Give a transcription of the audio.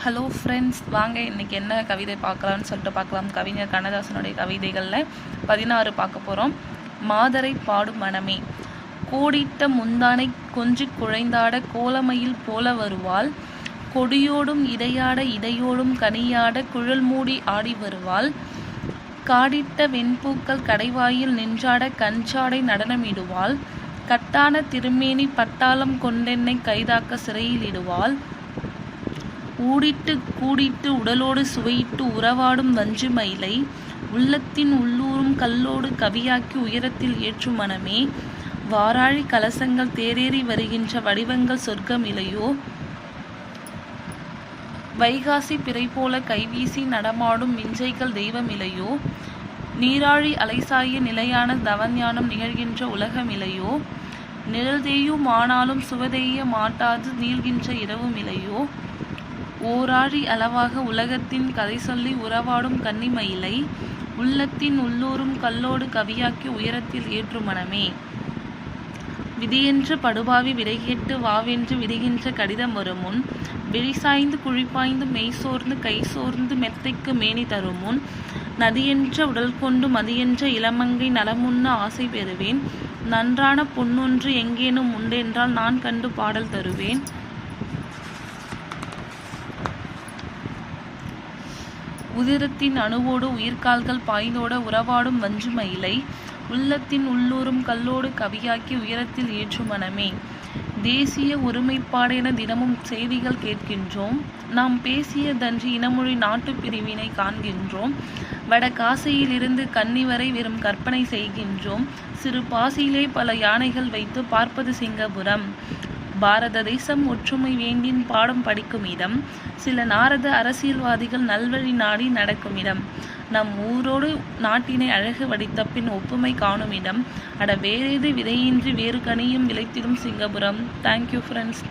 Hello friends, வாங்க இன்றைக்கி என்ன கவிதை பார்க்கலான்னு சொல்லிட்டு பார்க்கலாம். கவிஞர் கண்ணதாசனுடைய கவிதைகளில் 16 பார்க்க போகிறோம். மாதரை பாடும் மனமே. கோடிட்ட முந்தானை கொஞ்சி குழைந்தாட கோலமயில் போல வருவாள். கொடியோடும் இடையாட இடையோடும் கனியாட குழல் மூடி ஆடி வருவாள். காடிட்ட வெண்பூக்கள் கடைவாயில் நின்றாட கஞ்சாடை நடனமிடுவாள். கட்டான திருமேனி பட்டாளம் கொண்டென்னை கைதாக்க சிறையில் இடுவாள். ஊடிட்டு கூடிட்டு உடலோடு சுவையிட்டு உறவாடும் வஞ்சு மயிலை உள்ளத்தின் உள்ளூரும் கல்லோடு கவியாக்கி உயரத்தில் ஏற்றும் மனமே. வாராழி கலசங்கள் தேரேறி வருகின்ற வடிவங்கள் சொர்க்கமிலையோ. வைகாசி பிறை போல கைவீசி நடமாடும் மிஞ்சைகள் தெய்வமிலையோ. நீராழி அலைசாய நிலையான தவஞானம் நிகழ்கின்ற உலகமிலையோ. நிழல் தேயும் ஆனாலும் சுவதேய மாட்டாது நீள்கின்ற இரவுமிலையோ. ஓராழி அளவாக உலகத்தின் கதை சொல்லி உறவாடும் கன்னிமயிலை உள்ளத்தின் உள்ளூரும் கல்லோடு கவியாக்கி உயரத்தில் ஏற்றும் மனமே. விதியென்று படுபாவி விடைகேட்டு வாவென்று விடுகின்ற கடிதம் வருமுன் விழிசாய்ந்து குழிப்பாய்ந்து மெய் சோர்ந்து கை சோர்ந்து மெத்தைக்கு மேனி தருமுன் நதியென்ற உடல் கொண்டு மதியென்ற இளமங்கை நலமுன்ன ஆசை பெறுவேன். நன்றான பொன்னொன்று எங்கேனும் உண்டென்றால் நான் கண்டு பாடல் தருவேன். உதிரத்தின் அணுவோடு உயிர்கால்கள் பாய்ந்தோட உறவாடும் வஞ்சு மயிலை உள்ளத்தின் உள்ளூரும் கல்லோடு கவியாக்கி உயரத்தில் ஏற்றும் மனமே. தேசிய ஒருமைப்பாடென தினமும் செய்திகள் கேட்கின்றோம். நாம் பேசியதன்றி இனமொழி நாட்டு பிரிவினை காண்கின்றோம். வட காசையிலிருந்து கன்னி வரை வெறும் கற்பனை செய்கின்றோம். சிறு பாசியிலே பல யானைகள் வைத்து பார்ப்பது சிங்கபுரம். பாரத தேசம் ஒற்றுமை வேண்டின் பாடம் படிக்கும் இடம். சில நாரத அரசியல்வாதிகள் நல்வழி நாடி நடக்கும் இடம். நம் ஊரோடு நாட்டினை அழகு வடித்த பின் ஒப்புமை காணும் இடம். அட வேறேது விதையின்றி வேறு கனியும் விளைத்திடும் சிங்கபுரம். Thank you friends.